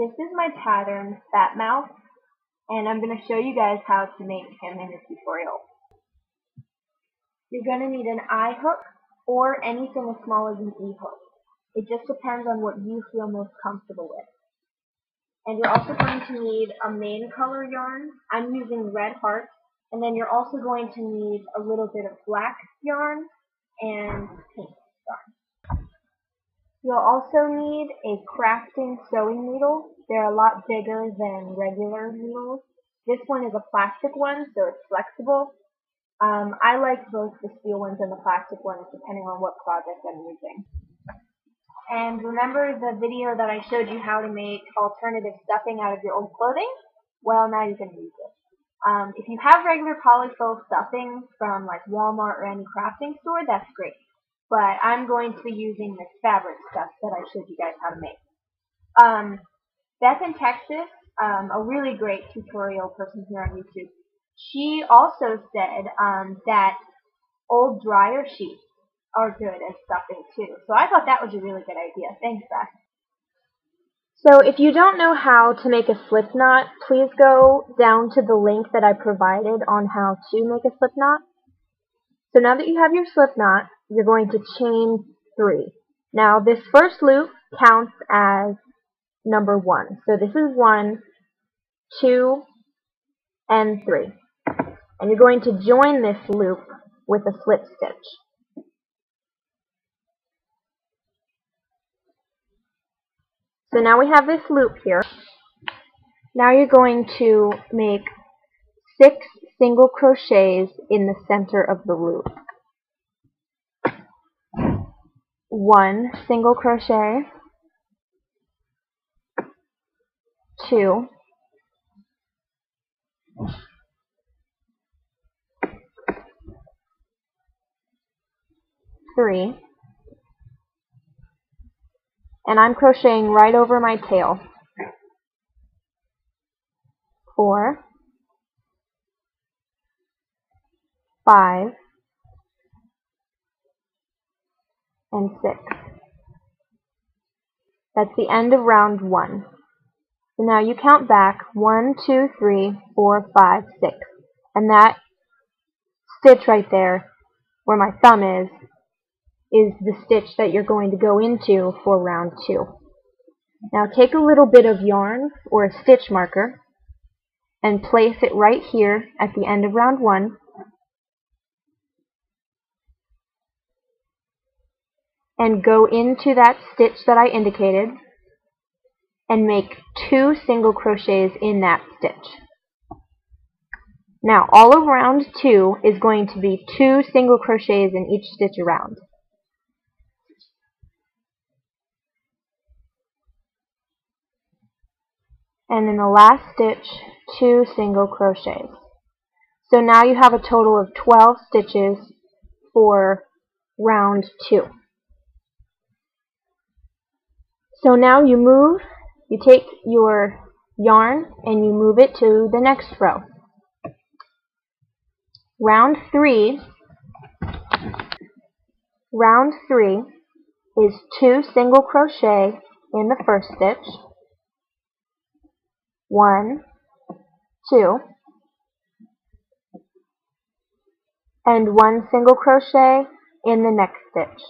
This is my pattern, Fat Mouth, and I'm going to show you guys how to make him in this tutorial. You're going to need an I hook or anything as small as an E hook. It just depends on what you feel most comfortable with. And you're also going to need a main color yarn. I'm using red hearts. And then you're also going to need a little bit of black yarn and pink yarn. You'll also need a crafting sewing needle. They're a lot bigger than regular needles. This one is a plastic one, so it's flexible. I like both the steel ones and the plastic ones, depending on what project I'm using. And remember the video that I showed you how to make alternative stuffing out of your old clothing? Well, now you can use it. If you have regular polyfill stuffing from like Walmart or any crafting store, that's great. But I'm going to be using this fabric stuff that I showed you guys how to make. Beth in Texas, a really great tutorial person here on YouTube, she also said that old dryer sheets are good as stuffing too. So I thought that was a really good idea. Thanks, Beth. So if you don't know how to make a slip knot, please go down to the link that I provided on how to make a slip knot. So now that you have your slip knot, you're going to chain 3. Now this first loop counts as number 1. So this is 1, 2, and 3. And you're going to join this loop with a slip stitch. So now we have this loop here. Now you're going to make 6 single crochets in the center of the loop. 1 single crochet, 2, 3, and I'm crocheting right over my tail. 4, 5, and 6. That's the end of round 1. So now you count back 1, 2, 3, 4, 5, 6. And that stitch right there, where my thumb is the stitch that you're going to go into for round 2. Now take a little bit of yarn or a stitch marker and place it right here at the end of round 1. And go into that stitch that I indicated and make 2 single crochets in that stitch. Now all of round 2 is going to be 2 single crochets in each stitch around. And in the last stitch, 2 single crochets. So now you have a total of 12 stitches for round 2. So now you take your yarn and you move it to the next row. Round 3 is 2 single crochet in the first stitch. 1, 2, and 1 single crochet in the next stitch.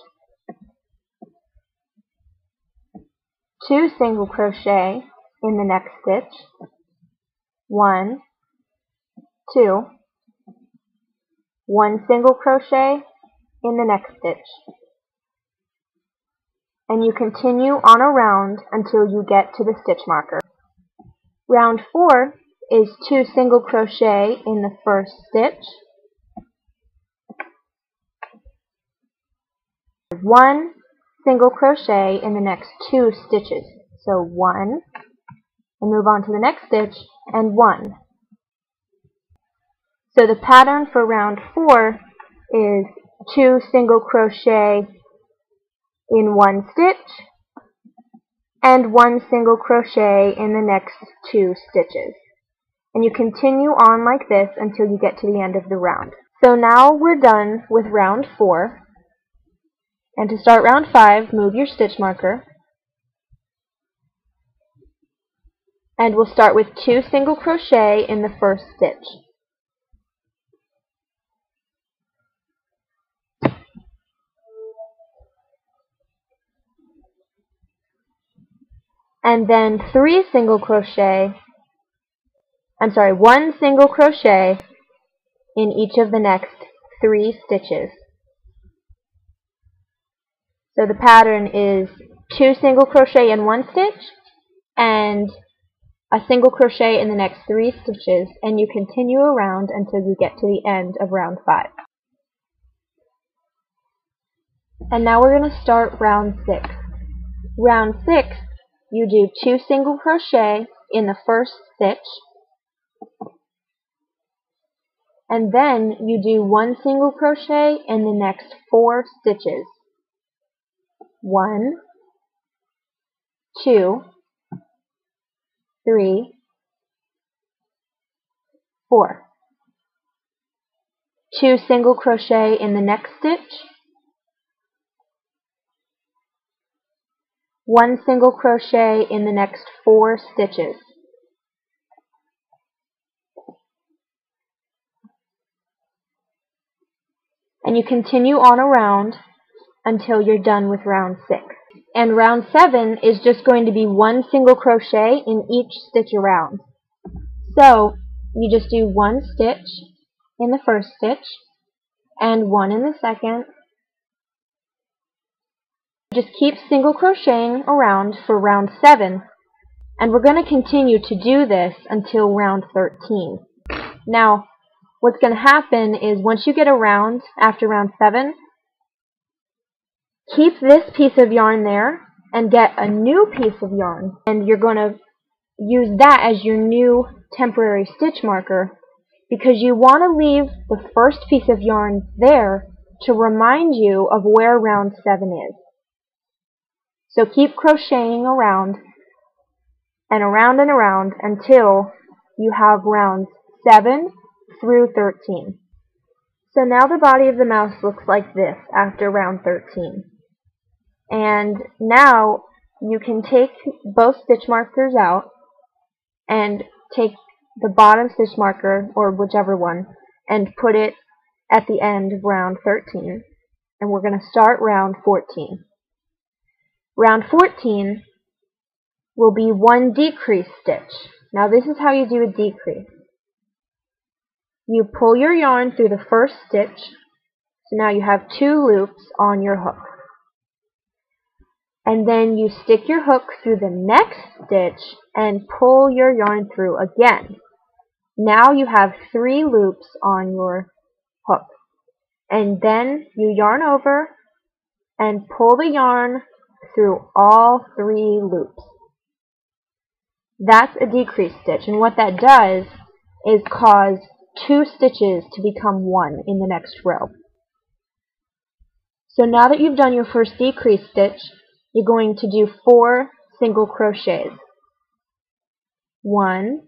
2 single crochet in the next stitch. 1, 2, 1 single crochet in the next stitch. And you continue on around until you get to the stitch marker. Round 4 is 2 single crochet in the first stitch, 1 single crochet in the next 2 stitches. So 1, and move on to the next stitch, and 1. So the pattern for round 4 is 2 single crochet in 1 stitch, and 1 single crochet in the next 2 stitches. And you continue on like this until you get to the end of the round. So now we're done with round 4. And to start round 5, move your stitch marker And we'll start with 2 single crochet in the first stitch. And then 1 single crochet in each of the next 3 stitches. So the pattern is 2 single crochet in 1 stitch and a single crochet in the next 3 stitches, and you continue around until you get to the end of round 5. And now we're going to start round 6. Round 6, you do 2 single crochet in the first stitch, and then you do 1 single crochet in the next 4 stitches. 1, 2, 3, 4. 2 single crochet in the next stitch, 1 single crochet in the next 4 stitches. And you continue on around until you're done with round 6. And round 7 is just going to be 1 single crochet in each stitch around. So you just do 1 stitch in the first stitch and 1 in the second. Just keep single crocheting around for round 7, and we're going to continue to do this until round 13. Now, what's going to happen is once you get around after round 7, keep this piece of yarn there and get a new piece of yarn, and you're going to use that as your new temporary stitch marker, because you want to leave the first piece of yarn there to remind you of where round 7 is. So keep crocheting around and around and around until you have rounds 7 through 13. So now the body of the mouse looks like this after round 13. And now you can take both stitch markers out and take the bottom stitch marker, or whichever one, and put it at the end of round 13. And we're going to start round 14. Round 14 will be 1 decrease stitch. Now this is how you do a decrease. You pull your yarn through the first stitch, so now you have 2 loops on your hook. And then you stick your hook through the next stitch and pull your yarn through again. Now you have 3 loops on your hook. And then you yarn over and pull the yarn through all 3 loops. That's a decrease stitch, and what that does is cause 2 stitches to become 1 in the next row. So now that you've done your first decrease stitch, you're going to do 4 single crochets. 1,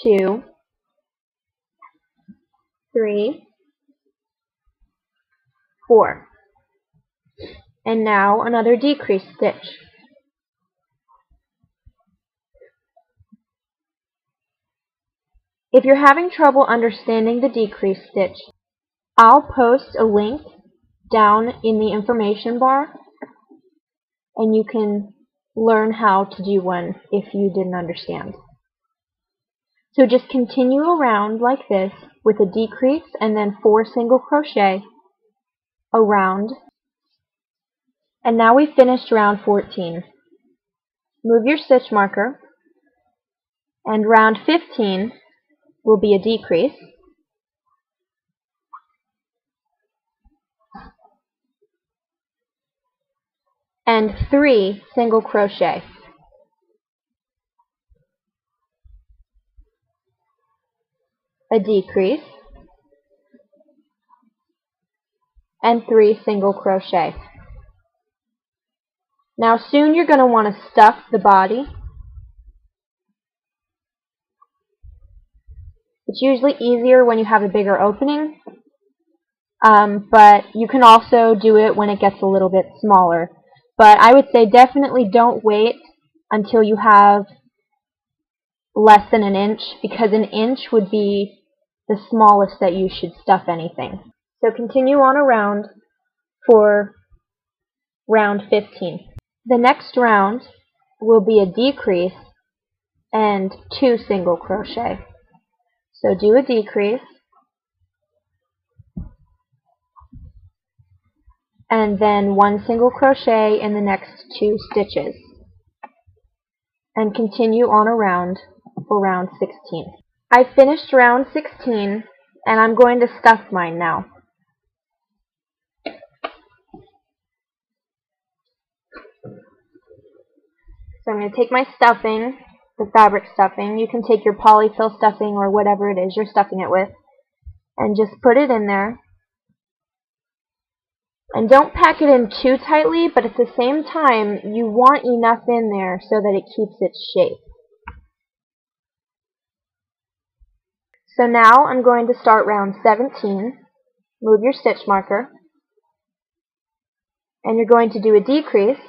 2, 3, 4. And now another decrease stitch. If you're having trouble understanding the decrease stitch, I'll post a link down in the information bar, and you can learn how to do one if you didn't understand. So just continue around like this with a decrease and then 4 single crochet around. And now we've finished round 14. Move your stitch marker, and round 15 will be a decrease. And 3 single crochet. A decrease, and 3 single crochet. Now soon you're going to want to stuff the body. It's usually easier when you have a bigger opening, but you can also do it when it gets a little bit smaller. But I would say definitely don't wait until you have less than an inch, because an inch would be the smallest that you should stuff anything. So continue on around for round 15. The next round will be a decrease and 2 single crochet. So do a decrease and then 1 single crochet in the next 2 stitches, and continue on around for round 16. I finished round 16 and I'm going to stuff mine now. So I'm going to take my stuffing, the fabric stuffing. You can take your polyfill stuffing or whatever it is you're stuffing it with, and just put it in there. And don't pack it in too tightly, but at the same time, you want enough in there so that it keeps its shape. So now I'm going to start round 17. Move your stitch marker, and you're going to do a decrease,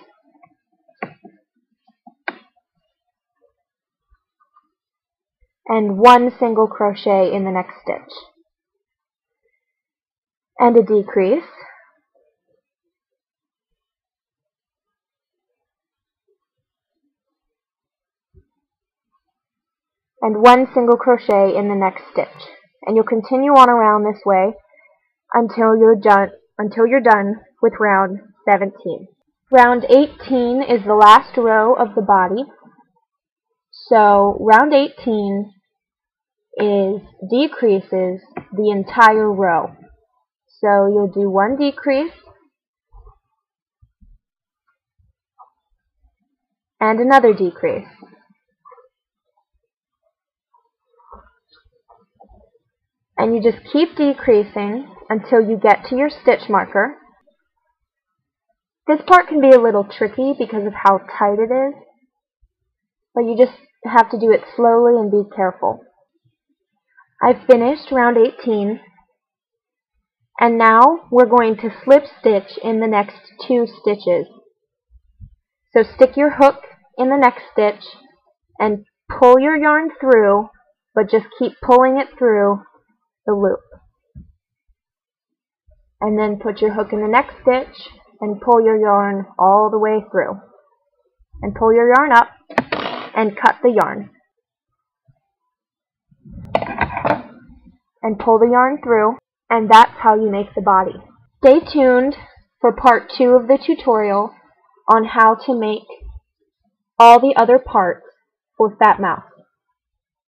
and 1 single crochet in the next stitch, and a decrease, and 1 single crochet in the next stitch. And you'll continue on around this way until you're done with round 17. Round 18 is the last row of the body. So round 18 is decreases the entire row. So you'll do 1 decrease and another decrease. And you just keep decreasing until you get to your stitch marker. This part can be a little tricky because of how tight it is, but you just have to do it slowly and be careful. I've finished round 18, and now we're going to slip stitch in the next 2 stitches. So stick your hook in the next stitch and pull your yarn through, but just keep pulling it through the loop. And then put your hook in the next stitch and pull your yarn all the way through. And pull your yarn up and cut the yarn. And pull the yarn through, and that's how you make the body. Stay tuned for part 2 of the tutorial on how to make all the other parts for Fat Mouse.